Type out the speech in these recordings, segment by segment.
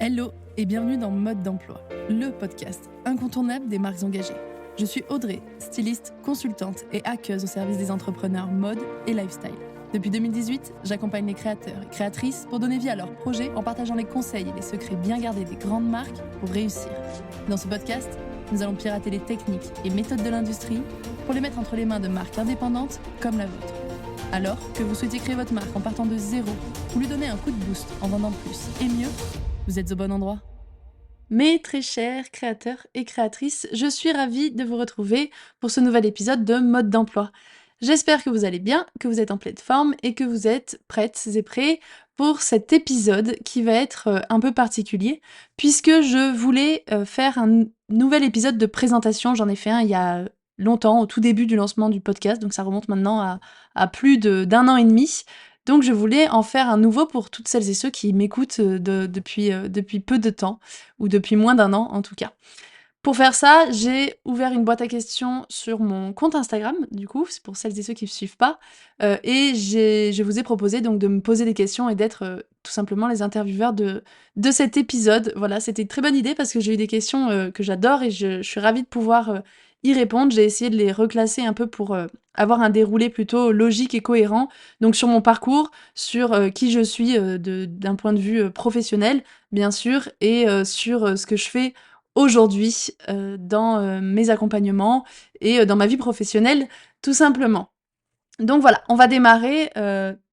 Hello et bienvenue dans Mode d'emploi, le podcast incontournable des marques engagées. Je suis Audrey, styliste, consultante et hackeuse au service des entrepreneurs mode et lifestyle. Depuis 2018, j'accompagne les créateurs et créatrices pour donner vie à leurs projets en partageant les conseils et les secrets bien gardés des grandes marques pour réussir. Dans ce podcast, nous allons pirater les techniques et méthodes de l'industrie pour les mettre entre les mains de marques indépendantes comme la vôtre. Alors que vous souhaitez créer votre marque en partant de zéro ou lui donner un coup de boost en vendant plus et mieux, vous êtes au bon endroit. Mes très chers créateurs et créatrices, je suis ravie de vous retrouver pour ce nouvel épisode de Mode d'emploi. J'espère que vous allez bien, que vous êtes en pleine forme et que vous êtes prêtes et prêts pour cet épisode qui va être un peu particulier puisque je voulais faire un nouvel épisode de présentation. J'en ai fait un il y a longtemps, au tout début du lancement du podcast, donc ça remonte maintenant à plus d'un an et demi. Donc je voulais en faire un nouveau pour toutes celles et ceux qui m'écoutent depuis peu de temps, ou depuis moins d'un an en tout cas. Pour faire ça, j'ai ouvert une boîte à questions sur mon compte Instagram, du coup, c'est pour celles et ceux qui ne me suivent pas, et je vous ai proposé donc de me poser des questions et d'être tout simplement les intervieweurs de cet épisode. Voilà, c'était une très bonne idée parce que j'ai eu des questions que j'adore et je suis ravie de pouvoir y répondre. J'ai essayé de les reclasser un peu pour avoir un déroulé plutôt logique et cohérent, donc sur mon parcours, sur qui je suis d'un point de vue professionnel, bien sûr, et sur ce que je fais aujourd'hui dans mes accompagnements et dans ma vie professionnelle, tout simplement. Donc voilà, on va démarrer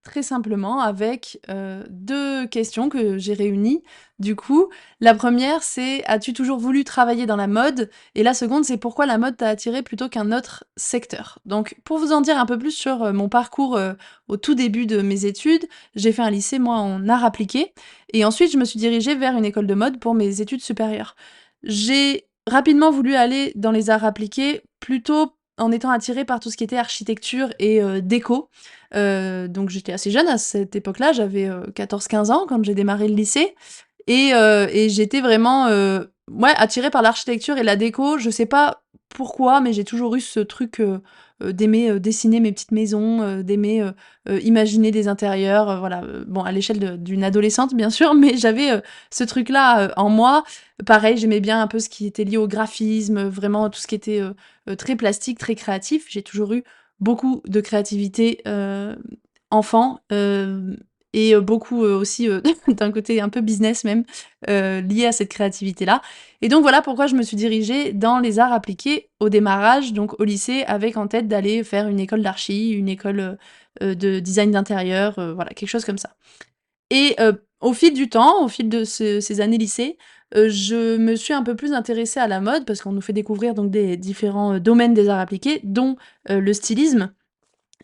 très simplement avec 2 questions que j'ai réunies. Du coup, la première c'est: as-tu toujours voulu travailler dans la mode? Et la seconde c'est: pourquoi la mode t'a attiré plutôt qu'un autre secteur? Donc pour vous en dire un peu plus sur mon parcours au tout début de mes études, j'ai fait un lycée moi en arts appliqués et ensuite je me suis dirigée vers une école de mode pour mes études supérieures. J'ai rapidement voulu aller dans les arts appliqués plutôt en étant attirée par tout ce qui était architecture et déco. Donc j'étais assez jeune à cette époque-là, j'avais 14-15 ans quand j'ai démarré le lycée et j'étais vraiment ouais, attirée par l'architecture et la déco. Je sais pas pourquoi, mais j'ai toujours eu ce truc d'aimer dessiner mes petites maisons, d'aimer imaginer des intérieurs, voilà, bon à l'échelle d'une adolescente bien sûr, mais j'avais ce truc-là en moi. Pareil, j'aimais bien un peu ce qui était lié au graphisme, vraiment tout ce qui était très plastique, très créatif. J'ai toujours eu beaucoup de créativité enfant, et beaucoup aussi d'un côté un peu business même, lié à cette créativité-là. Et donc voilà pourquoi je me suis dirigée dans les arts appliqués au démarrage, donc au lycée, avec en tête d'aller faire une école d'archi, une école de design d'intérieur, voilà, quelque chose comme ça. Et au fil du temps, au fil de ces années lycée, je me suis un peu plus intéressée à la mode parce qu'on nous fait découvrir donc des différents domaines des arts appliqués, dont le stylisme.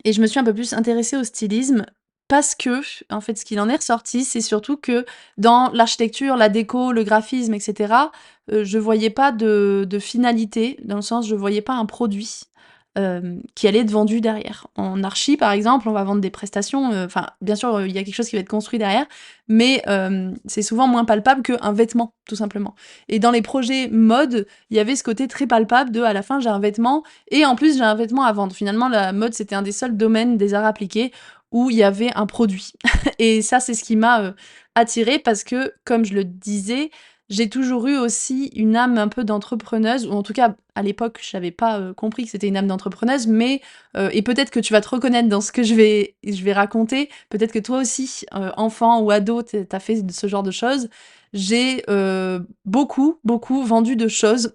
Et je me suis un peu plus intéressée au stylisme parce que, en fait, ce qu'il en est ressorti, c'est surtout que dans l'architecture, la déco, le graphisme et cetera, je voyais pas de finalité, dans le sens je voyais pas un produit, qui allait être vendu derrière. En archi, par exemple, on va vendre des prestations, enfin, bien sûr, il y a quelque chose qui va être construit derrière, mais c'est souvent moins palpable qu'un vêtement, tout simplement. Et dans les projets mode, il y avait ce côté très palpable de: à la fin, j'ai un vêtement et en plus, j'ai un vêtement à vendre. Finalement, la mode, c'était un des seuls domaines des arts appliqués où il y avait un produit. Et ça, c'est ce qui m'a attirée parce que, comme je le disais, j'ai toujours eu aussi une âme un peu d'entrepreneuse, ou en tout cas, à l'époque, je n'avais pas compris que c'était une âme d'entrepreneuse, mais et peut-être que tu vas te reconnaître dans ce que je vais raconter, peut-être que toi aussi, enfant ou ado, tu as fait ce genre de choses. J'ai beaucoup, beaucoup vendu de choses.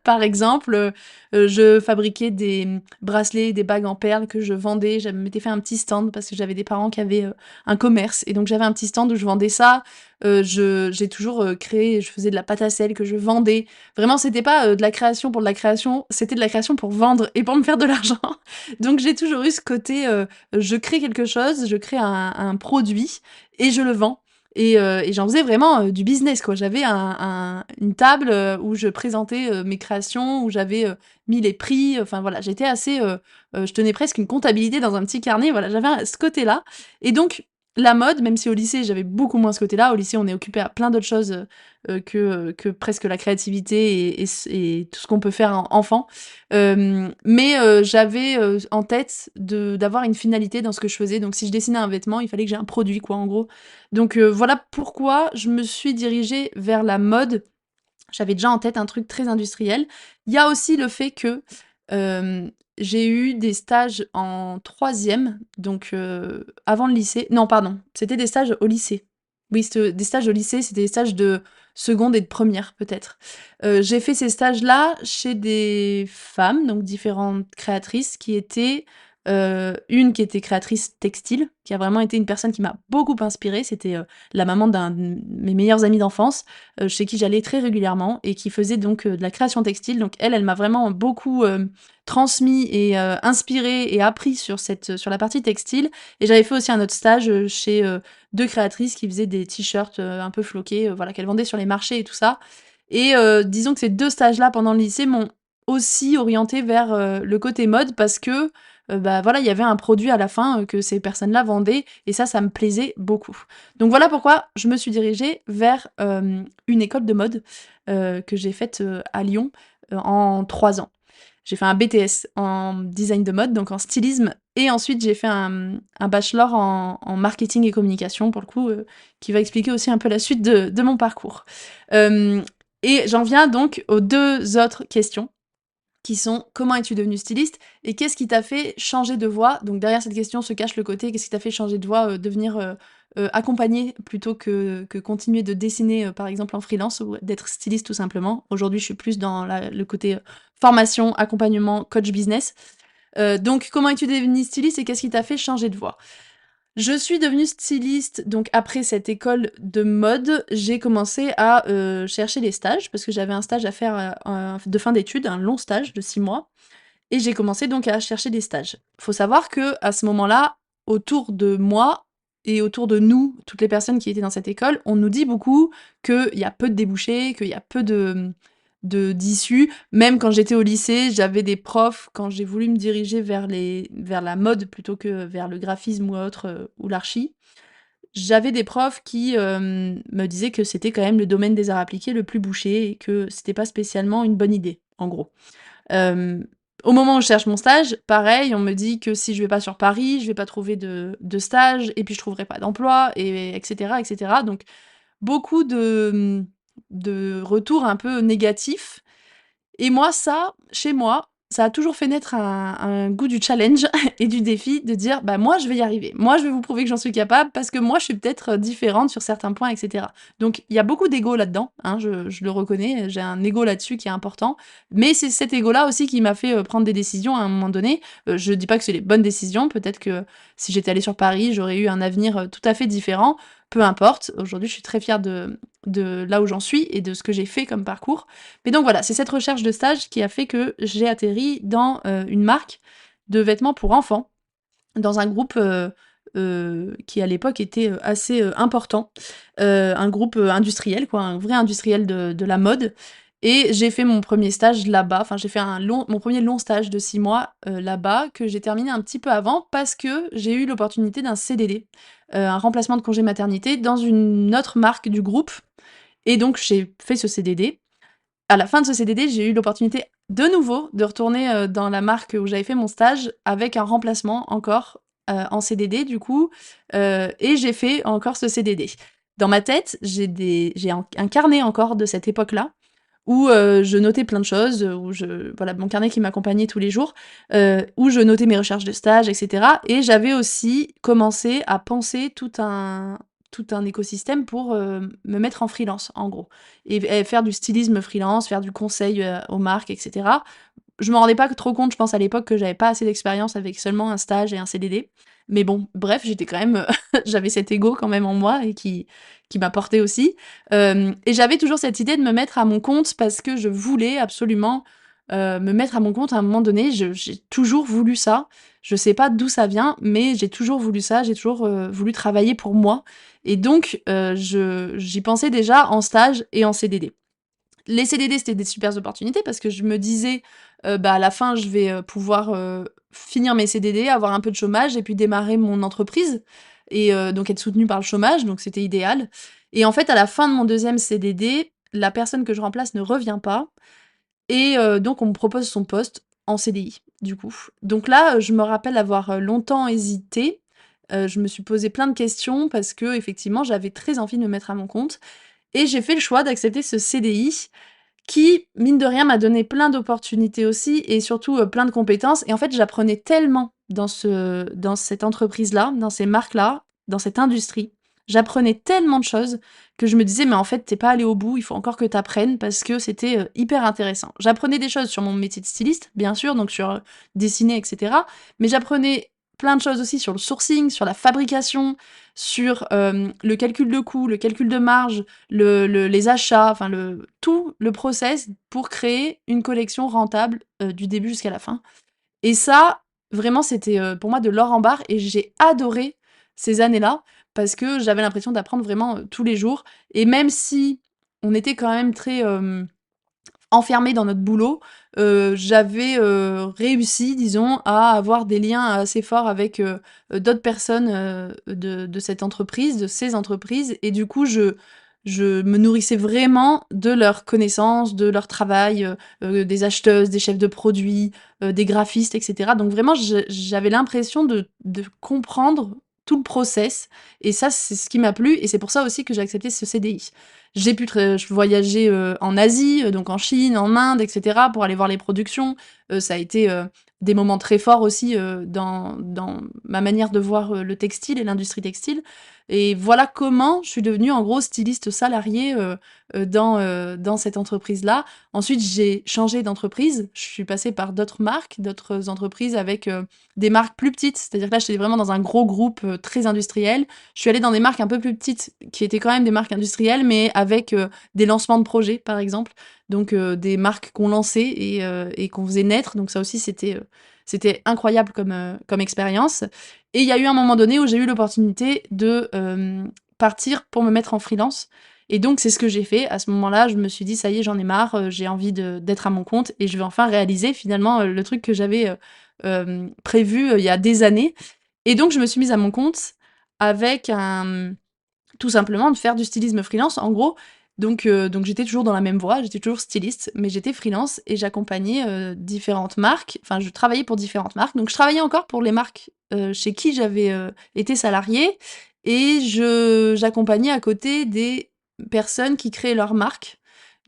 Par exemple, je fabriquais des bracelets, des bagues en perles que je vendais. Je m'étais fait un petit stand parce que j'avais des parents qui avaient un commerce et donc j'avais un petit stand où je vendais ça. J'ai toujours créé, je faisais de la pâte à sel que je vendais. Vraiment, c'était pas de la création pour de la création, c'était de la création pour vendre et pour me faire de l'argent. Donc j'ai toujours eu ce côté, je crée quelque chose, je crée un produit et je le vends. Et j'en faisais vraiment du business, quoi. J'avais une table où je présentais mes créations, où j'avais mis les prix. Enfin voilà, j'étais assez, je tenais presque une comptabilité dans un petit carnet. Voilà, j'avais ce côté-là. Et donc la mode, même si au lycée, j'avais beaucoup moins ce côté-là. Au lycée, on est occupé à plein d'autres choses, que presque la créativité et tout ce qu'on peut faire en enfant. Mais j'avais, en tête d'avoir une finalité dans ce que je faisais. Donc si je dessinais un vêtement, il fallait que j'ai un produit quoi, en gros. Donc voilà pourquoi je me suis dirigée vers la mode. J'avais déjà en tête un truc très industriel. Il y a aussi le fait que, j'ai eu des stages en troisième, donc avant le lycée. Non, pardon, c'était des stages au lycée. Oui, des stages au lycée, c'était des stages de seconde et de première peut-être. J'ai fait ces stages-là chez des femmes, donc différentes créatrices qui étaient, une qui était créatrice textile, qui a vraiment été une personne qui m'a beaucoup inspirée. C'était, la maman d'un de mes meilleurs amis d'enfance, chez qui j'allais très régulièrement et qui faisait donc de la création textile. Donc elle m'a vraiment beaucoup, transmis et inspirée et appris sur la partie textile. Et j'avais fait aussi un autre stage, chez, 2 créatrices qui faisaient des t-shirts, un peu floqués, voilà, qu'elles vendaient sur les marchés et tout ça. Et disons que ces 2 stages-là pendant le lycée m'ont aussi orientée vers, le côté mode parce que, bah, voilà, il y avait un produit à la fin, que ces personnes-là vendaient et ça me plaisait beaucoup. Donc voilà pourquoi je me suis dirigée vers, une école de mode, que j'ai faite, à Lyon, en 3 ans. J'ai fait un BTS en design de mode, donc en stylisme et ensuite j'ai fait un bachelor en marketing et communication pour le coup, qui va expliquer aussi un peu la suite de mon parcours. Hem et j'en viens donc aux 2 autres questions qui sont: comment es-tu devenue styliste et qu'est-ce qui t'a fait changer de voie? Donc derrière cette question se cache le côté qu'est-ce qui t'a fait changer de voie, devenir, accompagner plutôt que continuer de dessiner, par exemple en freelance ou d'être styliste tout simplement. Aujourd'hui, je suis plus dans le côté, formation, accompagnement, coach business. Donc comment es-tu devenue styliste et qu'est-ce qui t'a fait changer de voie? Je suis devenue styliste, donc après cette école de mode, j'ai commencé à, chercher des stages parce que j'avais un stage à faire, de fin d'études, un long stage de 6 mois et j'ai commencé donc à chercher des stages. Faut savoir que à ce moment-là, autour de moi et autour de nous, toutes les personnes qui étaient dans cette école, on nous dit beaucoup qu'il y a peu de débouchés, qu'il y a peu d'issues. Même quand j'étais au lycée, j'avais des profs, quand j'ai voulu me diriger vers la mode plutôt que vers le graphisme ou autre, ou l'archi, j'avais des profs qui, me disaient que c'était quand même le domaine des arts appliqués le plus bouché et que c'était pas spécialement une bonne idée, en gros. Hem, Au moment où je cherche mon stage, pareil, on me dit que si je vais pas sur Paris, je vais pas trouver de stage et puis je trouverai pas d'emploi et et cetera. Donc beaucoup de retours un peu négatifs et moi ça, chez moi, ça a toujours fait naître un goût du challenge et du défi de dire: «Bah, moi, je vais y arriver. Moi, je vais vous prouver que j'en suis capable parce que moi, je suis peut-être, différente sur certains points» et cetera. Donc il y a beaucoup d'ego là-dedans, hein, je le reconnais, j'ai un ego là-dessus qui est important. Mais c'est cet ego-là aussi qui m'a fait, prendre des décisions à un moment donné. Je dis pas que c'est les bonnes décisions, peut-être que si j'étais allée sur Paris, j'aurais eu un avenir, tout à fait différent. Peu importe, aujourd'hui, je suis très fière de là où j'en suis et de ce que j'ai fait comme parcours. Mais donc voilà, c'est cette recherche de stage qui a fait que j'ai atterri dans, une marque de vêtements pour enfants, dans un groupe, qui à l'époque était, assez, important. Un groupe, industriel quoi, un vrai industriel de la mode et j'ai fait mon premier stage là-bas. Enfin, j'ai fait mon premier long stage de 6 mois, là-bas, que j'ai terminé un petit peu avant parce que j'ai eu l'opportunité d'un CDD, un remplacement de congé maternité dans une autre marque du groupe et donc j'ai fait ce CDD. À la fin de ce CDD, j'ai eu l'opportunité de nouveau de retourner, dans la marque où j'avais fait mon stage avec un remplacement encore, en CDD du coup, et j'ai fait encore ce CDD. Dans ma tête, j'ai un carnet encore de cette époque-là où, je notais plein de choses, où voilà, mon carnet qui m'accompagnait tous les jours, où je notais mes recherches de stage et cetera et j'avais aussi commencé à penser tout un écosystème pour, me mettre en freelance, en gros et faire du stylisme freelance, faire du conseil, aux marques et cetera. Je me rendais pas trop compte, je pense à l'époque, que j'avais pas assez d'expérience avec seulement un stage et un CDD. Mais bon, bref, j'étais quand même, j'avais cet ego quand même en moi et qui m'apportait aussi. Et j'avais toujours cette idée de me mettre à mon compte parce que je voulais absolument, me mettre à mon compte à un moment donné. J'ai toujours voulu ça. Je sais pas d'où ça vient, mais j'ai toujours voulu ça. J'ai toujours, voulu travailler pour moi et donc j'y pensais déjà en stage et en CDD. Les CDD, c'était des supers opportunités parce que je me disais, bah, à la fin, je vais, pouvoir, finir mes CDD, avoir un peu de chômage et puis démarrer mon entreprise et donc être soutenue par le chômage, donc c'était idéal. Et en fait, à la fin de mon deuxième CDD, la personne que je remplace ne revient pas et donc on me propose son poste en CDI, du coup. Donc là, je me rappelle avoir, longtemps hésité. Je me suis posé plein de questions parce que effectivement, j'avais très envie de me mettre à mon compte et j'ai fait le choix d'accepter ce CDI qui, mine de rien, m'a donné plein d'opportunités aussi et surtout, plein de compétences et en fait, j'apprenais tellement dans cette entreprise-là, dans ces marques-là, dans cette industrie. J'apprenais tellement de choses que je me disais: «Mais en fait, tu pas allé au bout, il faut encore que tu apprennes» parce que c'était, hyper intéressant. J'apprenais des choses sur mon métier de styliste, bien sûr, donc sur, dessiner et cetera, mais j'apprenais plein de choses aussi sur le sourcing, sur la fabrication, sur, le calcul de coûts, le calcul de marge, les achats, enfin tout le process pour créer une collection rentable, du début jusqu'à la fin. Et ça, vraiment, c'était, pour moi de l'or en barre et j'ai adoré ces années-là parce que j'avais l'impression d'apprendre vraiment, tous les jours et même si on était quand même très, enfermés dans notre boulot, j'avais, réussi, disons, à avoir des liens assez forts avec, d'autres personnes, de cette entreprise, de ces entreprises et du coup, je me nourrissais vraiment de leurs connaissances, de leur travail, des acheteuses, des chefs de produits, des graphistes et cetera. Donc vraiment, j'avais l'impression de comprendre tout le process et ça, c'est ce qui m'a plu et c'est pour ça aussi que j'ai accepté ce CDI. J'ai pu voyager, en Asie, donc en Chine, en Inde et cetera pour aller voir les productions. Ça a été, des moments très forts aussi, dans ma manière de voir, le textile et l'industrie textile et voilà comment je suis devenue en gros styliste salariée, dans cette entreprise-là. Ensuite, j'ai changé d'entreprise. Je suis passée par d'autres marques, d'autres entreprises avec, des marques plus petites. C'est-à-dire que là, j'étais vraiment dans un gros groupe, très industriel. Je suis allée dans des marques un peu plus petites, qui étaient quand même des marques industrielles, mais avec, des lancements de projets, par exemple. Donc, des marques qu'on lançait et qu'on faisait naître. Donc ça aussi, c'était incroyable comme expérience. Et il y a eu un moment donné où j'ai eu l'opportunité de, partir pour me mettre en freelance. Et donc c'est ce que j'ai fait. À ce moment-là, je me suis dit: «Ça y est, j'en ai marre, j'ai envie d'être à mon compte et je vais enfin réaliser finalement, le truc que j'avais, prévu, il y a des années». Et donc je me suis mise à mon compte avec tout simplement de faire du stylisme freelance en gros. Donc j'étais toujours dans la même voie, j'étais toujours styliste, mais j'étais freelance et j'accompagnais, différentes marques, enfin je travaillais pour différentes marques. Donc je travaillais encore pour les marques, chez qui j'avais, été salariée et j'accompagnais à côté des personnes qui créaient leur marque.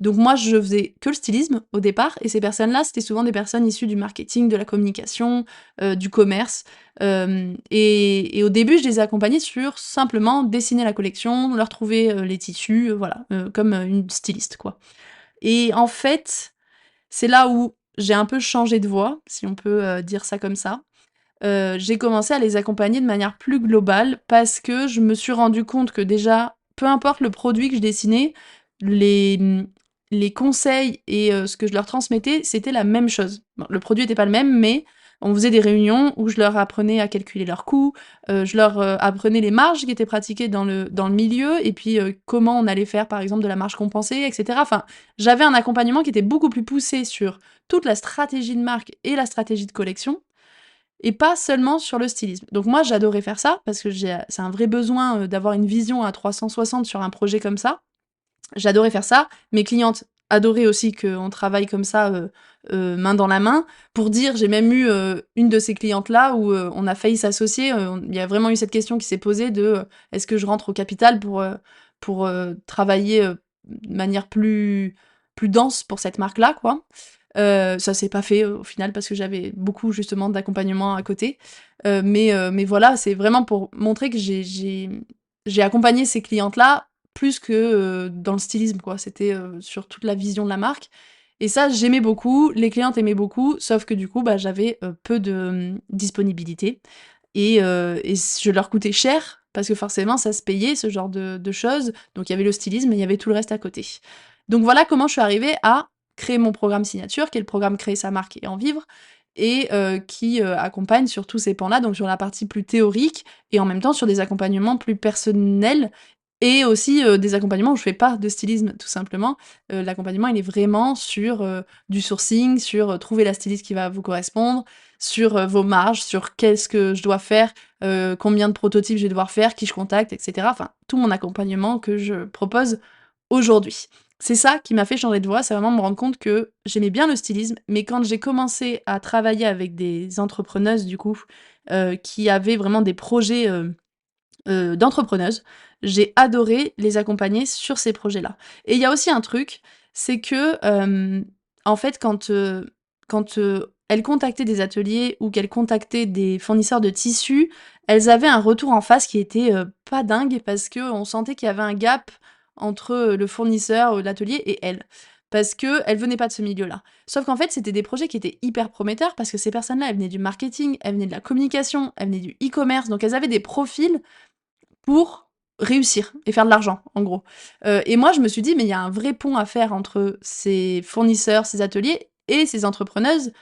Donc moi je faisais que le stylisme au départ et ces personnes-là, c'était souvent des personnes issues du marketing, de la communication, du commerce. Et au début, je les ai accompagnés sur simplement dessiner la collection, leur trouver, les tissus, voilà, comme, une styliste, quoi. Et en fait, c'est là où j'ai un peu changé de voie, si on peut, dire ça comme ça. J'ai commencé à les accompagner de manière plus globale parce que je me suis rendu compte que déjà, peu importe le produit que je dessinais, les, les conseils et ce que je leur transmettais, c'était la même chose. Bon, le produit était pas le même, mais on faisait des réunions où je leur apprenais à calculer leurs coûts, je leur, apprenais les marges qui étaient pratiquées dans le milieu et puis, comment on allait faire, par exemple, de la marge compensée et cetera. Enfin, j'avais un accompagnement qui était beaucoup plus poussé sur toute la stratégie de marque et la stratégie de collection et pas seulement sur le stylisme. Donc moi, j'adorais faire ça parce que c'est un vrai besoin, d'avoir une vision à 360 sur un projet comme ça. J'adorais faire ça. Mes clientes adoraient aussi qu'on travaille comme ça, main dans la main. Pour dire, j'ai même eu, une de ces clientes-là où, on a failli s'associer, il y a vraiment eu cette question qui s'est posée de, «Est-ce que je rentre au capital pour, travailler, de manière plus dense pour cette marque-là, quoi?» Ça s'est pas fait, au final parce que j'avais beaucoup justement d'accompagnement à côté. Mais voilà, c'est vraiment pour montrer que j'ai accompagné ces clientes-là plus que, dans le stylisme, quoi. C'était, sur toute la vision de la marque et ça, j'aimais beaucoup, les clientes aimaient beaucoup, sauf que du coup, bah, j'avais, peu de, disponibilité et je leur coûtais cher parce que forcément ça se payait ce genre de choses. Donc il y avait le stylisme et il y avait tout le reste à côté. Donc voilà comment je suis arrivée à créer mon programme signature, qui est le programme Créer sa marque et en vivre et qui, accompagne sur tous ces pans-là, donc sur la partie plus théorique et en même temps sur des accompagnements plus personnels Et aussi, des accompagnements où je fais pas de stylisme tout simplement. L'accompagnement, il est vraiment sur, du sourcing, sur, trouver la styliste qui va vous correspondre, sur, vos marges, sur qu'est-ce que je dois faire, combien de prototypes je vais devoir faire, qui je contacte et cetera. Enfin, tout mon accompagnement que je propose aujourd'hui. C'est ça qui m'a fait changer de voie, c'est vraiment me rendre compte que j'aimais bien le stylisme, mais quand j'ai commencé à travailler avec des entrepreneuses du coup, qui avaient vraiment des projets, d'entrepreneuses. J'ai adoré les accompagner sur ces projets-là. Et il y a aussi un truc, c'est que, en fait, quand elles contactaient des ateliers ou qu'elles contactaient des fournisseurs de tissus, elles avaient un retour en face qui était, pas dingue parce qu'on sentait qu'il y avait un gap entre, le fournisseur, l'atelier et elles. Parce qu'elles venaient pas de ce milieu-là. Sauf qu'en fait, c'était des projets qui étaient hyper prometteurs parce que ces personnes-là, elles venaient du marketing, elles venaient de la communication, elles venaient du e-commerce, donc elles avaient des profils pour réussir et faire de l'argent, en gros. Et moi, je me suis dit: «Mais il y a un vrai pont à faire entre ces fournisseurs, ces ateliers et ces entrepreneuses»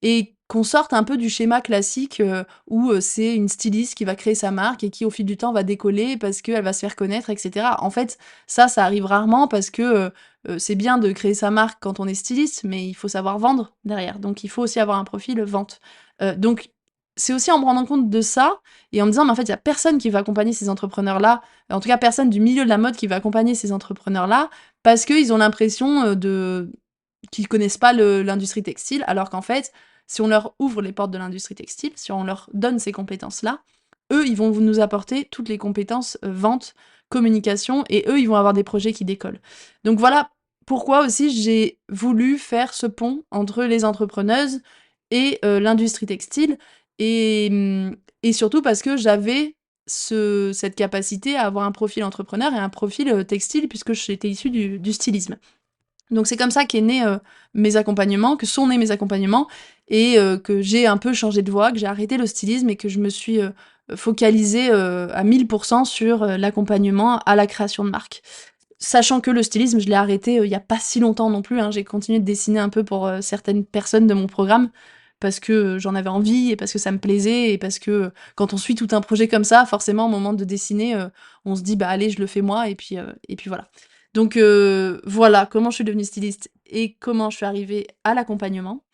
et qu'on sorte un peu du schéma classique, où, c'est une styliste qui va créer sa marque et qui, au fil du temps, va décoller parce qu'elle va se faire connaître et cetera. En fait, ça arrive rarement parce que, c'est bien de créer sa marque quand on est styliste, mais il faut savoir vendre derrière. Donc il faut aussi avoir un profil, vente. Donc c'est aussi en me rendant compte de ça et en me disant: «Mais en fait, il y a personne qui va accompagner ces entrepreneurs-là, en tout cas personne du milieu de la mode qui va accompagner ces entrepreneurs-là, parce qu'ils ont l'impression, qu'ils connaissent pas l'industrie textile». Alors qu'en fait, si on leur ouvre les portes de l'industrie textile, si on leur donne ces compétences-là, eux, ils vont nous apporter toutes les compétences, vente, communication et eux, ils vont avoir des projets qui décollent. Donc voilà pourquoi aussi j'ai voulu faire ce pont entre les entrepreneuses et l'industrie textile et et surtout parce que j'avais cette capacité à avoir un profil entrepreneur et un profil, textile puisque j'étais issue du stylisme. Donc c'est comme ça qu'est né, mes accompagnements, que sont nés mes accompagnements et que j'ai un peu changé de voie, que j'ai arrêté le stylisme et que je me suis, focalisée, à 1000 sur, l'accompagnement à la création de marque. Sachant que le stylisme, je l'ai arrêté, il y a pas si longtemps non plus, hein. J'ai continué de dessiner un peu pour, certaines personnes de mon programme parce que, j'en avais envie et parce que ça me plaisait et parce que, quand on suit tout un projet comme ça, forcément au moment de dessiner, on se dit: «Bah allez, je le fais moi» et puis voilà. Donc voilà comment je suis devenue styliste et comment je suis arrivée à l'accompagnement.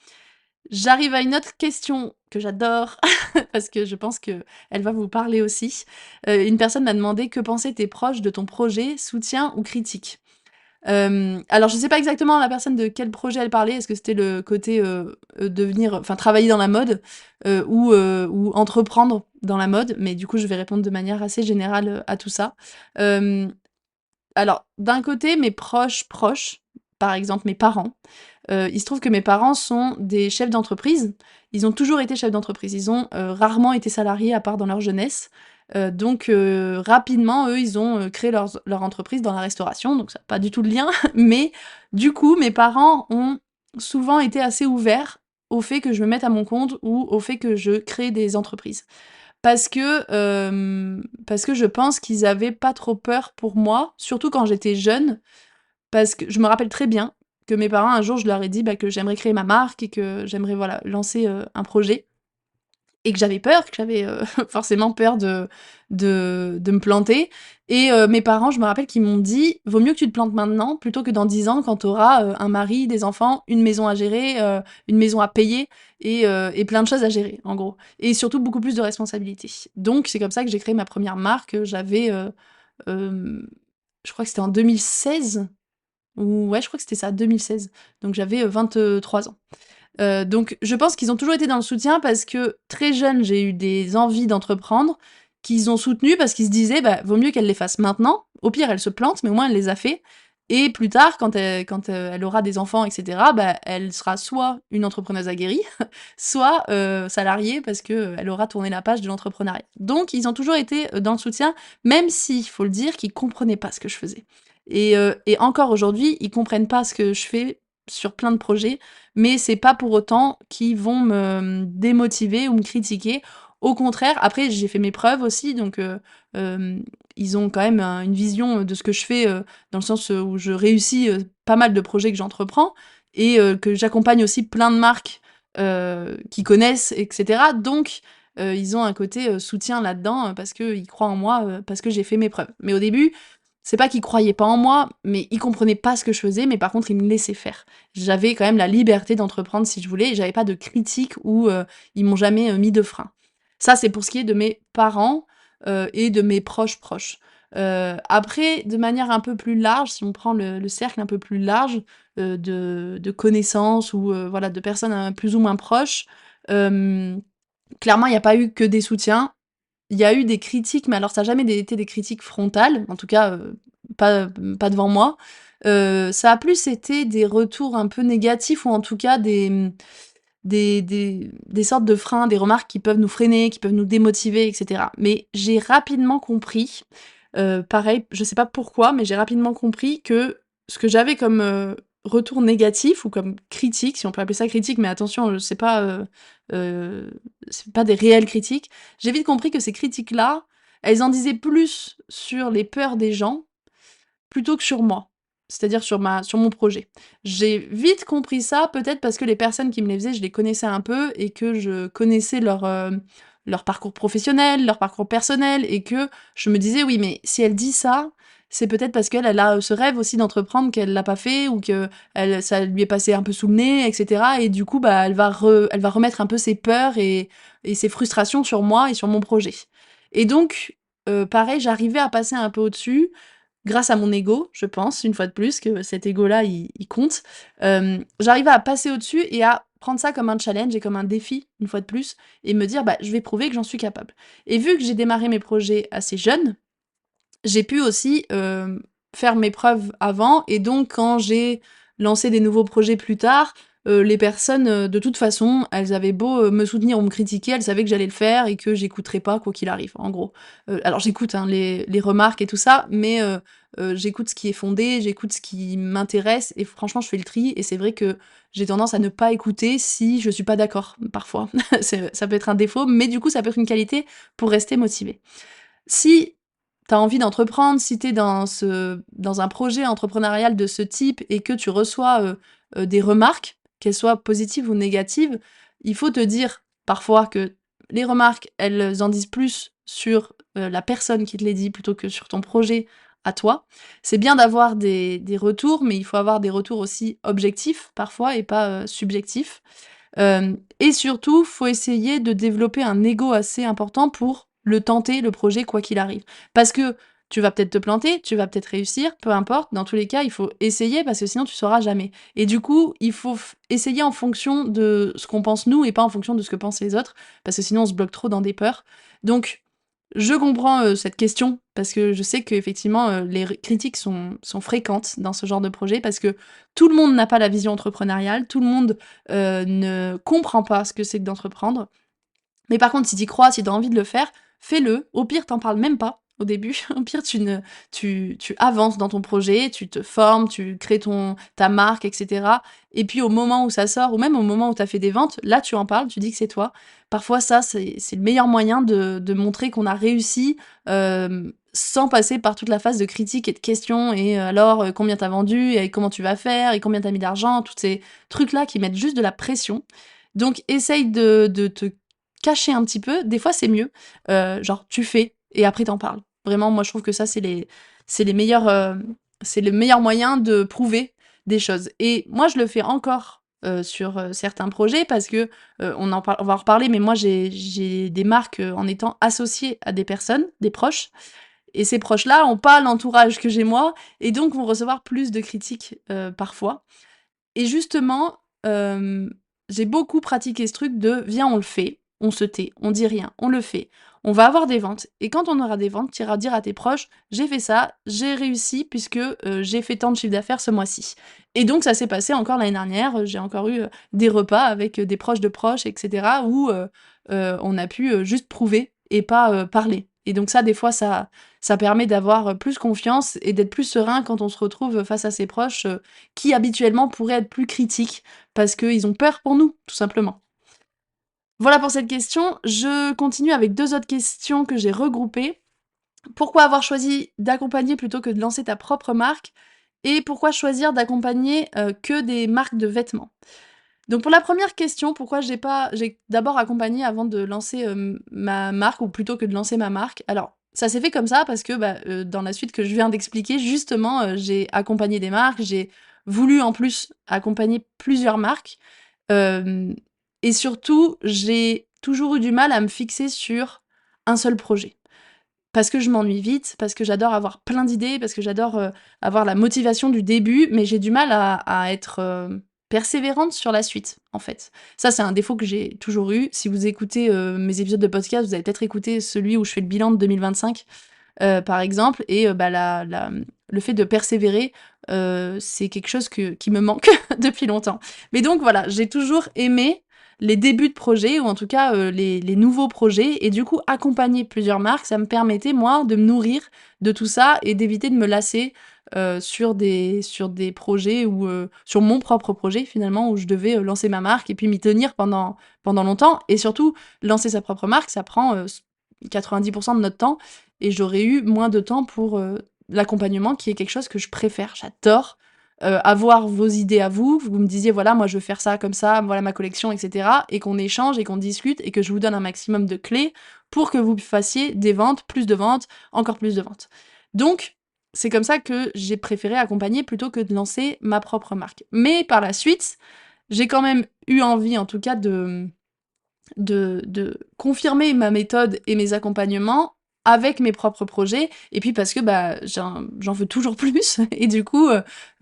J'arrive à une autre question que j'adore parce que je pense qu'elle va vous parler aussi. Une personne m'a demandé: «Que pensaient tes proches de ton projet, soutien ou critique?» Alors je sais pas exactement la personne de quel projet elle parlait. Est-ce que c'était le côté, devenir enfin travailler dans la mode, ou entreprendre dans la mode? Mais du coup, je vais répondre de manière assez générale, à tout ça. Hem alors, d'un côté, mes proches proches, par exemple mes parents, il se trouve que mes parents sont des chefs d'entreprise. Ils ont toujours été chefs d'entreprise. Ils ont, rarement été salariés à part dans leur jeunesse. Donc rapidement, eux, ils ont, créé leur entreprise dans la restauration, donc ça a pas du tout de lien. Mais du coup, mes parents ont souvent été assez ouverts au fait que je me mette à mon compte ou au fait que je crée des entreprises. Parce que je pense qu'ils avaient pas trop peur pour moi, surtout quand j'étais jeune, parce que je me rappelle très bien que mes parents, un jour, je leur ai dit, bah, que j'aimerais créer ma marque et que j'aimerais, voilà, lancer, un projet et que j'avais peur, que j'avais, forcément peur de me planter et mes parents, je me rappelle qu'ils m'ont dit: «Vaut mieux que tu te plantes maintenant plutôt que dans 10 ans quand tu auras, un mari, des enfants, une maison à gérer, une maison à payer et plein de choses à gérer», en gros et surtout beaucoup plus de responsabilités. Donc c'est comme ça que j'ai créé ma première marque, j'avais, hem, je crois que c'était en 2016 ou ouais, je crois que c'était ça, 2016. Donc j'avais, 23 ans. Donc je pense qu'ils ont toujours été dans le soutien parce que très jeune, j'ai eu des envies d'entreprendre, qu'ils ont soutenues parce qu'ils se disaient: «Bah, vaut mieux qu'elle les fasse maintenant. Au pire, elle se plante, mais au moins elle les a fait et plus tard quand elle aura des enfants et cetera, bah, elle sera soit une entrepreneuse aguerrie, soit, salariée parce que, elle aura tourné la page de l'entrepreneuriat». Donc ils ont toujours été, dans le soutien, même s'il faut le dire, qu'ils comprenaient pas ce que je faisais et encore aujourd'hui, ils comprennent pas ce que je fais sur plein de projets mais c'est pas pour autant qu'ils vont me démotiver ou me critiquer. Au contraire, après j'ai fait mes preuves aussi donc ils ont quand même une vision, de ce que je fais, dans le sens, où je réussis, pas mal de projets que j'entreprends et que j'accompagne aussi plein de marques, qui connaissent et cetera. Donc ils ont un côté, soutien là-dedans, parce qu'ils croient en moi, parce que j'ai fait mes preuves. Mais au début, c'est pas qu'ils croyaient pas en moi, mais ils comprenaient pas ce que je faisais, mais par contre, ils me laissaient faire. J'avais quand même la liberté d'entreprendre si je voulais et j'avais pas de critiques ou ils m'ont jamais, mis de frein. Ça, c'est pour ce qui est de mes parents, et de mes proches. Après, de manière un peu plus large, si on prend le cercle un peu plus large, de connaissances ou voilà, de personnes, plus ou moins proches, hem, clairement, il y a pas eu que des soutiens. Il y a eu des critiques, mais alors ça a jamais été des critiques frontales, en tout cas, pas devant moi. Ça a plus été des retours un peu négatifs ou en tout cas des sortes de freins, des remarques qui peuvent nous freiner, qui peuvent nous démotiver et cetera. Mais j'ai rapidement compris, pareil, je sais pas pourquoi, mais j'ai rapidement compris que ce que j'avais comme, retour négatif ou comme critique, si on peut appeler ça critique, mais attention, heu, c'est pas des réelles critiques. J'ai vite compris que ces critiques-là, elles en disaient plus sur les peurs des gens plutôt que sur moi, c'est-à-dire sur mon projet. J'ai vite compris ça, peut-être parce que les personnes qui me les faisaient, je les connaissais un peu et que je connaissais leur parcours professionnel, leur parcours personnel et que je me disais: «Oui, mais si elle dit ça, c'est peut-être parce qu'elle, elle a, ce rêve aussi d'entreprendre qu'elle l'a pas fait ou qu'elle ça lui est passé un peu sous le nez et cetera et du coup, bah, elle va remettre un peu ses peurs et ses frustrations sur moi et sur mon projet» et donc pareil, j'arrivais à passer un peu au-dessus, grâce à mon ego, je pense, une fois de plus, que cet ego-là, il compte. J'arrivais à passer au-dessus et à prendre ça comme un challenge et comme un défi, une fois de plus, et me dire: «Bah, je vais prouver que j'en suis capable» et vu que j'ai démarré mes projets assez jeune, j'ai pu aussi, faire mes preuves avant et donc quand j'ai lancé des nouveaux projets plus tard, les personnes, de toute façon, elles avaient beau, me soutenir ou me critiquer, elles savaient que j'allais le faire et que j'écouterais pas quoi qu'il arrive, en gros. Alors j'écoute, hein, les remarques et tout ça, mais j'écoute ce qui est fondé, j'écoute ce qui m'intéresse et franchement, je fais le tri et c'est vrai que j'ai tendance à ne pas écouter si je suis pas d'accord, parfois. Ça peut être un défaut, mais du coup, ça peut être une qualité pour rester motivée. Si tu as envie d'entreprendre, si tu es dans un projet entrepreneurial de ce type et que tu reçois, des remarques, qu'elles soient positives ou négatives, il faut te dire parfois que les remarques, elles en disent plus sur, la personne qui te les dit plutôt que sur ton projet à toi. C'est bien d'avoir des retours, mais il faut avoir des retours aussi objectifs parfois et pas, subjectifs. Et surtout, faut essayer de développer un ego assez important pour le tenter, le projet, quoi qu'il arrive. Parce que tu vas peut-être te planter, tu vas peut-être réussir, peu importe. Dans tous les cas, il faut essayer parce que sinon tu sauras jamais. Et du coup, il faut essayer en fonction de ce qu'on pense nous et pas en fonction de ce que pensent les autres, parce que sinon on se bloque trop dans des peurs. Donc, je comprends cette question parce que je sais qu'effectivement les critiques sont fréquentes dans ce genre de projet parce que tout le monde n'a pas la vision entrepreneuriale, tout le monde ne comprend pas ce que c'est que d'entreprendre. Mais par contre, si tu crois, si tu as envie de le faire, fais-le. Au pire, t'en parles même pas au début. Au pire, tu avances dans ton projet, tu te formes, tu crées ta marque, et cetera. Et puis au moment où ça sort, ou même au moment où tu as fait des ventes, là, tu en parles, tu dis que c'est toi. Parfois, ça, c'est le meilleur moyen de montrer qu'on a réussi, sans passer par toute la phase de critique et de questions et alors, combien t'as vendu et comment tu vas faire et combien t'as mis d'argent? Tous ces trucs-là qui mettent juste de la pression. Donc essaye de te cacher un petit peu, des fois c'est mieux. Genre tu fais et après t'en parles. Vraiment, moi je trouve que ça c'est les meilleurs, c'est le meilleur moyen de prouver des choses et moi je le fais encore, sur, certains projets parce que, on va en reparler, mais moi j'ai des marques, en étant associée à des personnes, des proches et ces proches-là ont pas l'entourage que j'ai moi et donc vont recevoir plus de critiques, parfois et justement, j'ai beaucoup pratiqué ce truc de: «Viens, on le fait, on se tait, on dit rien, on le fait. On va avoir des ventes et quand on aura des ventes, tu iras dire à tes proches: "J'ai fait ça, j'ai réussi puisque, j'ai fait tant de chiffre d'affaires ce mois-ci"» et donc ça s'est passé encore l'année dernière, j'ai encore eu, des repas avec, des proches de proches et cetera où, on a pu, juste prouver et pas, parler et donc ça, des fois, ça permet d'avoir, plus confiance et d'être plus serein quand on se retrouve, face à ses proches, qui habituellement pourraient être plus critiques parce qu'ils ont peur pour nous, tout simplement. Voilà pour cette question. Je continue avec 2 autres questions que j'ai regroupées. Pourquoi avoir choisi d'accompagner plutôt que de lancer ta propre marque? Et pourquoi choisir d'accompagner, que des marques de vêtements? Donc pour la première question, pourquoi j'ai d'abord accompagné avant de lancer, ma marque ou plutôt que de lancer ma marque. Alors, ça s'est fait comme ça parce que, dans la suite que je viens d'expliquer, justement, j'ai accompagné des marques, j'ai voulu en plus accompagner plusieurs marques, hem et surtout, j'ai toujours eu du mal à me fixer sur un seul projet. Parce que je m'ennuie vite, parce que j'adore avoir plein d'idées, parce que j'adore, avoir la motivation du début, mais j'ai du mal à être, persévérante sur la suite, en fait. Ça, c'est un défaut que j'ai toujours eu. Si vous écoutez, mes épisodes de podcast, vous avez peut-être écouté celui où je fais le bilan de 2025, par exemple et le fait de persévérer, c'est quelque chose qui me manque depuis longtemps. Mais donc voilà, j'ai toujours aimé les débuts de projets ou en tout cas, les nouveaux projets et du coup accompagner plusieurs marques, ça me permettait moi de me nourrir de tout ça et d'éviter de me lasser, sur des projets ou, sur mon propre projet finalement où je devais, lancer ma marque et puis m'y tenir pendant longtemps et surtout lancer sa propre marque, ça prend, 90 de notre temps et j'aurais eu moins de temps pour, l'accompagnement qui est quelque chose que je préfère. J'adore, avoir vos idées à vous. Vous me disiez: «Voilà, moi je veux faire ça comme ça, voilà ma collection» et cetera et qu'on échange et qu'on discute et que je vous donne un maximum de clés pour que vous fassiez des ventes, plus de ventes, encore plus de ventes. Donc c'est comme ça que j'ai préféré accompagner plutôt que de lancer ma propre marque. Mais par la suite, j'ai quand même eu envie en tout cas de confirmer ma méthode et mes accompagnements avec mes propres projets et puis parce que, j'en veux toujours plus et du coup,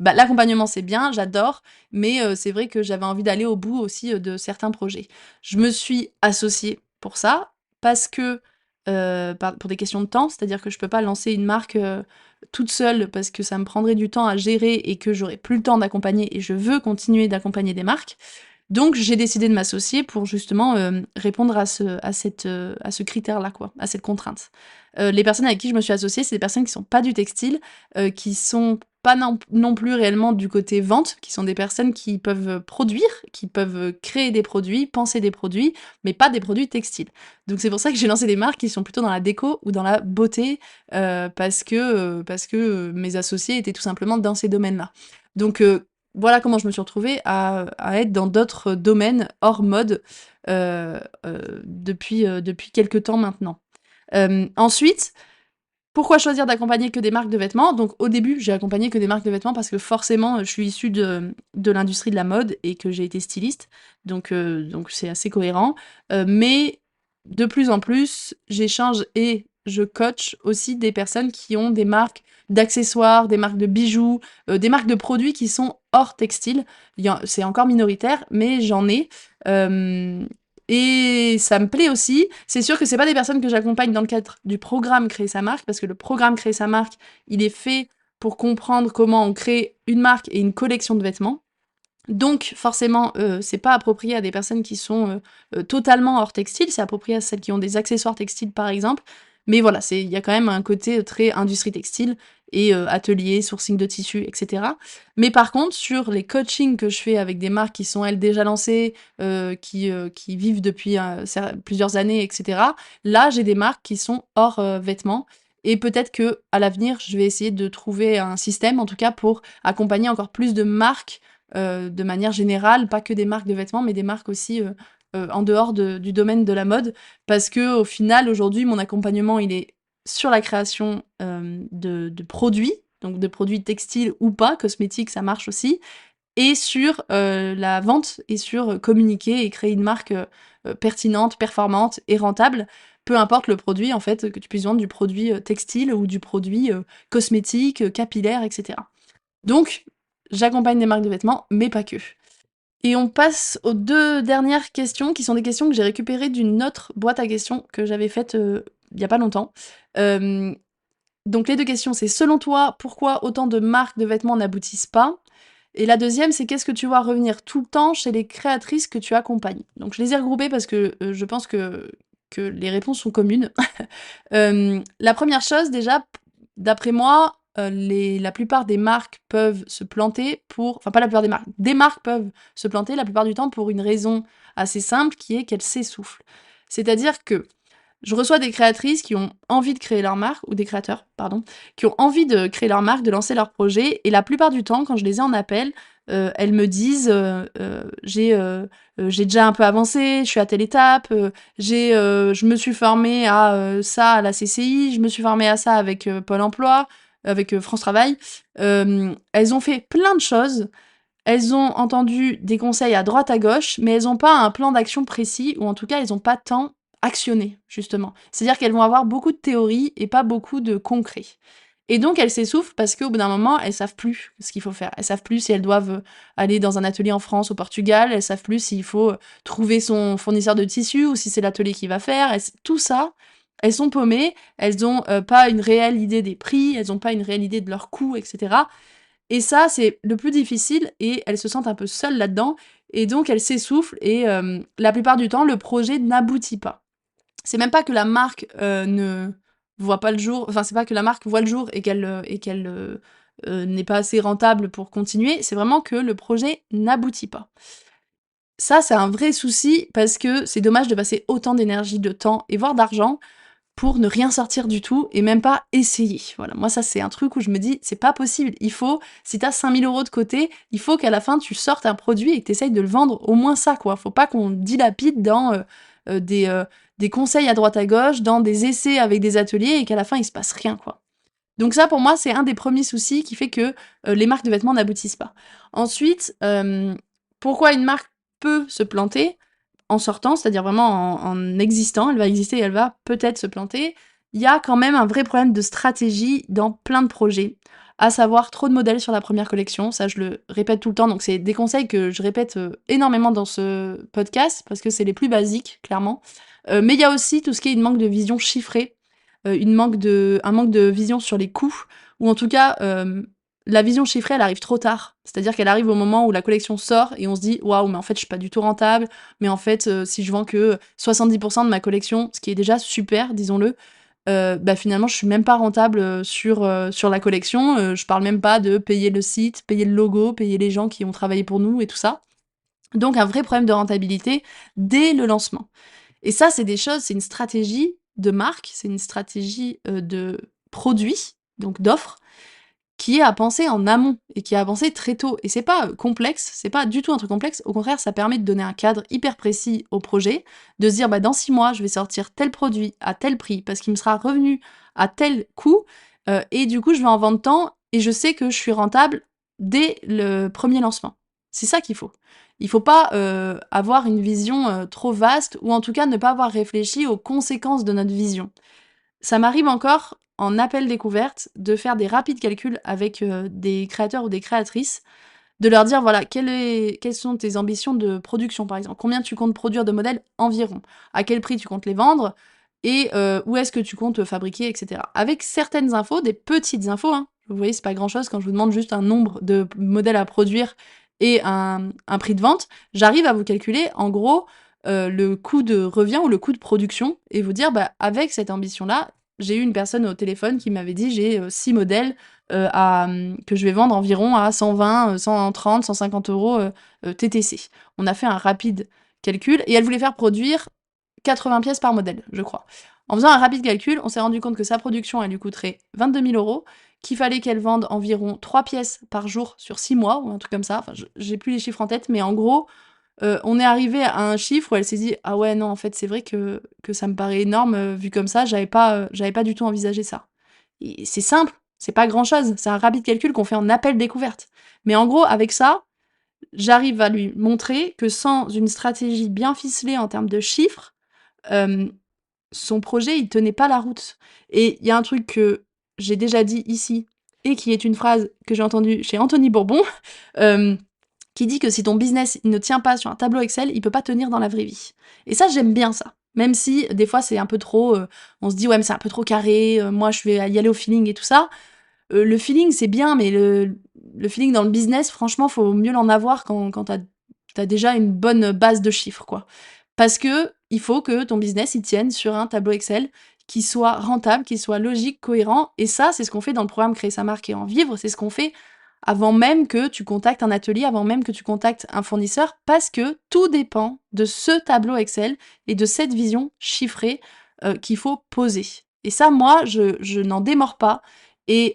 l'accompagnement c'est bien, j'adore, mais c'est vrai que j'avais envie d'aller au bout aussi, de certains projets. Je me suis associée pour ça parce que, pour des questions de temps, c'est-à-dire que je peux pas lancer une marque, toute seule parce que ça me prendrait du temps à gérer et que j'aurais plus le temps d'accompagner et je veux continuer d'accompagner des marques. Donc j'ai décidé de m'associer pour justement, répondre à ce critère-là quoi, à cette contrainte. Les personnes avec qui je me suis associée, c'est des personnes qui sont pas du textile, qui sont pas non plus réellement du côté vente, qui sont des personnes qui peuvent, produire, qui peuvent, créer des produits, penser des produits, mais pas des produits textiles. Donc c'est pour ça que j'ai lancé des marques qui sont plutôt dans la déco ou dans la beauté, parce que mes associés étaient tout simplement dans ces domaines-là. Donc voilà comment je me suis retrouvée à être dans d'autres domaines hors mode, depuis quelque temps maintenant. Ensuite, pourquoi choisir d'accompagner que des marques de vêtements? Donc au début, j'ai accompagné que des marques de vêtements parce que forcément, je suis issue de l'industrie de la mode et que j'ai été styliste, donc c'est assez cohérent. Mais de plus en plus, j'échange et je coach aussi des personnes qui ont des marques d'accessoires, des marques de bijoux, des marques de produits qui sont hors textile. C'est encore minoritaire, mais j'en ai. Hem et ça me plaît aussi. C'est sûr que c'est pas des personnes que j'accompagne dans le cadre du programme Créer sa marque, parce que le programme Créer sa marque, il est fait pour comprendre comment on crée une marque et une collection de vêtements. Donc forcément, c'est pas approprié à des personnes qui sont, totalement hors textile, c'est approprié à celles qui ont des accessoires textiles, par exemple. Mais voilà, il y a quand même un côté très industrie textile et atelier, sourcing de tissus et cetera. Mais par contre, sur les coachings que je fais avec des marques qui sont, elles, déjà lancées, qui vivent depuis, plusieurs années et cetera, là, j'ai des marques qui sont hors, vêtements et peut-être que à l'avenir, je vais essayer de trouver un système, en tout cas, pour accompagner encore plus de marques de manière générale, pas que des marques de vêtements, mais des marques aussi, en dehors du domaine de la mode. Parce que au final, aujourd'hui, mon accompagnement, il est sur la création, de produits, donc de produits textiles ou pas, cosmétiques, ça marche aussi et sur, la vente et sur, communiquer et créer une marque, pertinente, performante et rentable. Peu importe le produit, en fait, que tu puisses vendre du produit, textile ou du produit, cosmétique, capillaire et cetera. Donc, j'accompagne des marques de vêtements, mais pas que. Et on passe aux 2 dernières questions, qui sont des questions que j'ai récupérées d'une autre boîte à questions que j'avais faite, il y a pas longtemps. Hem, donc les 2 questions, c'est: «Selon toi, pourquoi autant de marques de vêtements n'aboutissent pas?» et la deuxième, c'est: «Qu'est-ce que tu vois revenir tout le temps chez les créatrices que tu accompagnes?» Donc je les ai regroupées parce que, je pense que les réponses sont communes. La première chose déjà, d'après moi, la plupart des marques peuvent se planter pour enfin pas la plupart des marques peuvent se planter la plupart du temps pour une raison assez simple qui est qu'elles s'essoufflent. C'est-à-dire que je reçois des créatrices qui ont envie de créer leur marque ou des créateurs, pardon, qui ont envie de créer leur marque, de lancer leur projet et la plupart du temps, quand je les ai en appel, elles me disent, j'ai déjà un peu avancé, je suis à telle étape, je me suis formée à, ça à la CCI, je me suis formée à ça avec, Pôle emploi, avec, France Travail. Elles ont fait plein de choses. Elles ont entendu des conseils à droite à gauche, mais elles ont pas un plan d'action précis ou en tout cas, elles ont pas tant actionné, justement. C'est-à-dire qu'elles vont avoir beaucoup de théories et pas beaucoup de concret. Et donc elles s'essoufflent parce qu'au bout d'un moment, elles savent plus ce qu'il faut faire. Elles savent plus si elles doivent, aller dans un atelier en France, au Portugal, elles savent plus s'il faut, trouver son fournisseur de tissus ou si c'est l'atelier qui va faire. Tout ça, elles sont paumées, elles ont, pas une réelle idée des prix, elles ont pas une réelle idée de leurs coûts et cetera. Et ça, c'est le plus difficile et elles se sentent un peu seules là-dedans et donc elles s'essoufflent et la plupart du temps, le projet n'aboutit pas. C'est même pas que la marque, ne voit pas le jour, enfin, c'est pas que la marque voit le jour et qu'elle n'est pas assez rentable pour continuer, c'est vraiment que le projet n'aboutit pas. Ça, c'est un vrai souci parce que c'est dommage de passer autant d'énergie, de temps et voire d'argent pour ne rien sortir du tout et même pas essayer. Voilà, moi ça c'est un truc où je me dis: «C'est pas possible, il faut si tu as 5 000 € de côté, il faut qu'à la fin tu sortes un produit et que tu essayes de le vendre au moins ça quoi». Faut pas qu'on dilapide dans, des conseils à droite à gauche, dans des essais avec des ateliers et qu'à la fin il se passe rien quoi. Donc ça pour moi c'est un des premiers soucis qui fait que, les marques de vêtements n'aboutissent pas. Ensuite, pourquoi une marque peut se planter? En sortant, c'est-à-dire vraiment en existant, elle va exister et elle va peut-être se planter. Il y a quand même un vrai problème de stratégie dans plein de projets, à savoir trop de modèles sur la première collection. Ça, je le répète tout le temps, donc c'est des conseils que je répète, énormément dans ce podcast parce que c'est les plus basiques, clairement. Mais il y a aussi tout ce qui est une manque de vision chiffrée, un manque de vision sur les coûts ou en tout cas, la vision chiffrée, elle arrive trop tard. C'est-à-dire qu'elle arrive au moment où la collection sort et on se dit: «Waouh, mais en fait, je suis pas du tout rentable, mais en fait, si je vends que 70 de ma collection», ce qui est déjà super, disons-le, bah, finalement, je suis même pas rentable, sur la collection, je parle même pas de payer le site, payer le logo, payer les gens qui ont travaillé pour nous et tout ça. Donc un vrai problème de rentabilité dès le lancement. Et ça, c'est une stratégie de marque, c'est une stratégie, de produit, donc d'offre, qui est à penser en amont et qui est à penser très tôt. Et c'est pas, complexe, c'est pas du tout un truc complexe. Au contraire, ça permet de donner un cadre hyper précis au projet, de se dire: «Bah, dans 6 mois, je vais sortir tel produit à tel prix parce qu'il me sera revenu à tel coût, et du coup, je vais en vendre tant et je sais que je suis rentable dès le premier lancement». C'est ça qu'il faut. Il faut pas, avoir une vision, trop vaste ou en tout cas ne pas avoir réfléchi aux conséquences de notre vision. Ça m'arrive encore, en appel découverte, de faire des rapides calculs avec, des créateurs ou des créatrices, de leur dire: «Voilà, quelles sont tes ambitions de production?» par exemple. «Combien tu comptes produire de modèles environ? À quel prix tu comptes les vendre? Et où est-ce que tu comptes fabriquer?» et cetera. Avec certaines infos, des petites infos, hein. Vous voyez, c'est pas grand-chose quand je vous demande juste un nombre de modèles à produire et un prix de vente. J'arrive à vous calculer, en gros, le coût de revient ou le coût de production et vous dire: «Bah, avec cette ambition-là», j'ai eu une personne au téléphone qui m'avait dit: «J'ai, 6 modèles, que je vais vendre environ à 120, 130, 150 € TTC». On a fait un rapide calcul et elle voulait faire produire 80 pièces par modèle, je crois. En faisant un rapide calcul, on s'est rendu compte que sa production, elle lui coûterait 22 000 €, qu'il fallait qu'elle vende environ 3 pièces par jour sur 6 mois ou un truc comme ça. Enfin, je j'ai plus les chiffres en tête, mais en gros, on est arrivé à un chiffre où elle s'est dit: «Ah ouais, non, en fait, c'est vrai que ça me paraît énorme, vu comme ça, j'avais pas du tout envisagé ça». Et c'est simple, c'est pas grand-chose, c'est un rapide calcul qu'on fait en appel découverte. Mais en gros, avec ça, j'arrive à lui montrer que sans une stratégie bien ficelée en termes de chiffres, hem, son projet, il tenait pas la route. Et il y a un truc que j'ai déjà dit ici et qui est une phrase que j'ai entendue chez Anthony Bourbon, hem, qui dit que si ton business il ne tient pas sur un tableau Excel, il peut pas tenir dans la vraie vie. Et ça, j'aime bien ça. Même si des fois c'est un peu trop, on se dit: «Ouais, mais c'est un peu trop carré, moi je vais y aller au feeling et tout ça». Le feeling, c'est bien, mais le feeling dans le business, franchement, faut mieux l'en avoir quand tu as déjà une bonne base de chiffres, quoi. Parce que il faut que ton business, il tienne sur un tableau Excel qui soit rentable, qui soit logique, cohérent et ça, c'est ce qu'on fait dans le programme Créer sa marque et en vivre. C'est ce qu'on fait avant même que tu contactes un atelier, avant même que tu contactes un fournisseur, parce que tout dépend de ce tableau Excel et de cette vision chiffrée, qu'il faut poser. Et ça, moi, je n'en démords pas et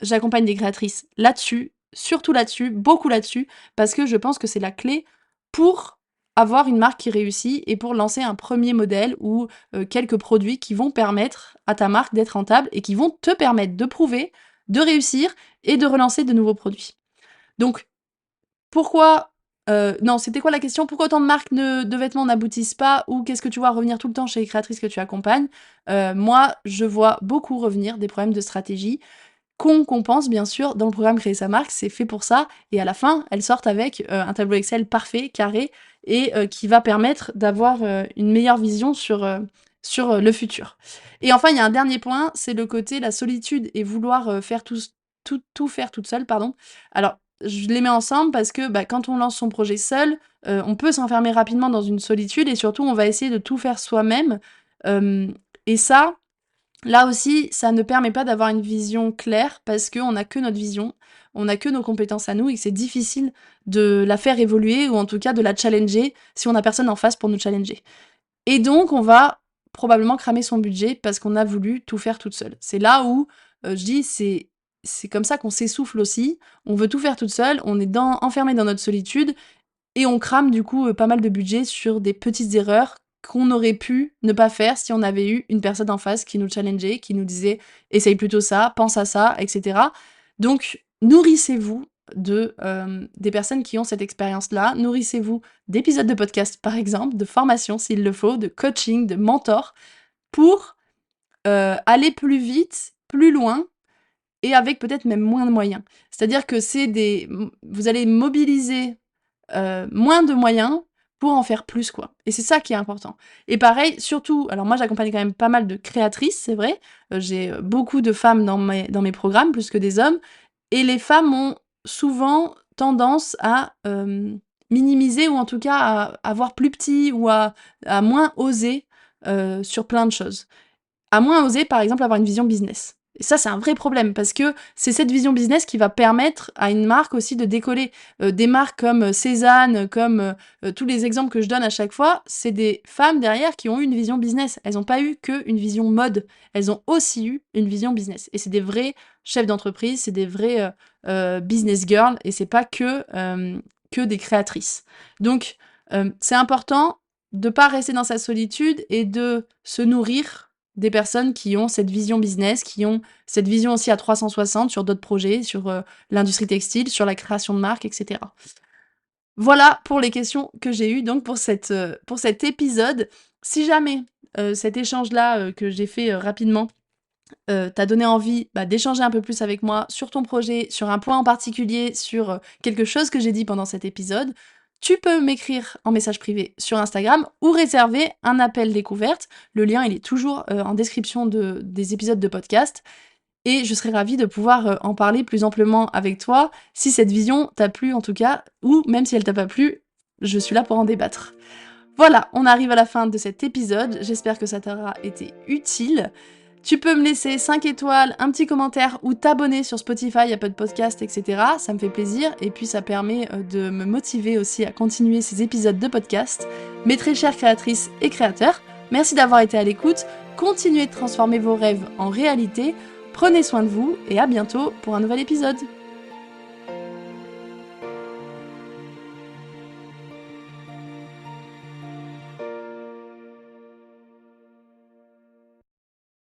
j'accompagne des créatrices là-dessus. surtout là-dessus, beaucoup là-dessus, parce que je pense que c'est la clé pour avoir une marque qui réussit et pour lancer un premier modèle ou quelques produits qui vont permettre à ta marque d'être rentable et qui vont te permettre de prouver, de réussir et de relancer de nouveaux produits. Donc, pourquoi non, c'était quoi la question? Pourquoi autant de marques de vêtements n'aboutissent pas? Ou qu'est-ce que tu vois revenir tout le temps chez les créatrices que tu accompagnes? Moi, je vois beaucoup revenir des problèmes de stratégie qu'on compense bien sûr dans le programme Créer sa marque, c'est fait pour ça et à la fin, elles sortent avec, un tableau Excel parfait, carré et qui va permettre d'avoir, une meilleure vision sur le futur. Et enfin, il y a un dernier point, c'est le côté la solitude et vouloir, faire tout faire toute seule, pardon. Alors, je les mets ensemble parce que, bah, quand on lance son projet seul, on peut s'enfermer rapidement dans une solitude et surtout on va essayer de tout faire soi-même, hem et ça, là aussi, ça ne permet pas d'avoir une vision claire parce qu'on n'a que notre vision, on n'a que nos compétences à nous et que c'est difficile de la faire évoluer ou en tout cas de la challenger si on n'a personne en face pour nous challenger. Et donc on va probablement cramer son budget parce qu'on a voulu tout faire toute seule. C'est là où, je dis c'est comme ça qu'on s'essouffle aussi. On veut tout faire toute seule, on est enfermé dans notre solitude et on crame du coup, pas mal de budget sur des petites erreurs qu'on aurait pu ne pas faire si on avait eu une personne en face qui nous challengeait, qui nous disait: «Essaye plutôt ça, pense à ça» et cetera. Donc nourrissez-vous des personnes qui ont cette expérience-là. Nourrissez-vous d'épisodes de podcast, par exemple, de formations s'il le faut, de coaching, de mentors pour, aller plus vite, plus loin et avec peut-être même moins de moyens. C'est-à-dire que vous allez mobiliser moins de moyens pour en faire plus, quoi. Et c'est ça qui est important. Et pareil, surtout alors moi j'accompagne quand même pas mal de créatrices, c'est vrai, j'ai, beaucoup de femmes dans mes programmes, plus que des hommes et les femmes ont souvent tendance à, minimiser ou en tout cas à voir plus petit ou à moins oser, sur plein de choses. À moins oser, par exemple, avoir une vision business. Et ça, c'est un vrai problème parce que c'est cette vision business qui va permettre à une marque aussi de décoller. Des marques comme, Cézanne, comme, tous les exemples que je donne à chaque fois, c'est des femmes derrière qui ont eu une vision business. Elles ont pas eu qu'une vision mode, elles ont aussi eu une vision business et c'est des vrais chefs d'entreprise, c'est des vrais, business girls et c'est pas que des créatrices. Donc, c'est important de pas rester dans sa solitude et de se nourrir des personnes qui ont cette vision business, qui ont cette vision aussi à 360 sur d'autres projets, sur, l'industrie textile, sur la création de marques et cetera. Voilà pour les questions que j'ai eues donc pour cet épisode. Si jamais, cet échange-là, que j'ai fait, rapidement, t'a donné envie, bah, d'échanger un peu plus avec moi sur ton projet, sur un point en particulier, sur, quelque chose que j'ai dit pendant cet épisode, tu peux m'écrire en message privé sur Instagram ou réserver un appel découverte. Le lien, il est toujours, en description des épisodes de podcast et je serais ravie de pouvoir, en parler plus amplement avec toi, si cette vision t'a plu en tout cas ou même si elle t'a pas plu, je suis là pour en débattre. Voilà, on arrive à la fin de cet épisode, j'espère que ça t'aura été utile. Tu peux me laisser 5 étoiles, un petit commentaire ou t'abonner sur Spotify, Apple Podcast, etc. Ça me fait plaisir et puis ça permet de me motiver aussi à continuer ces épisodes de podcast. Mes très chères créatrices et créateurs, merci d'avoir été à l'écoute. Continuez de transformer vos rêves en réalité. Prenez soin de vous et à bientôt pour un nouvel épisode.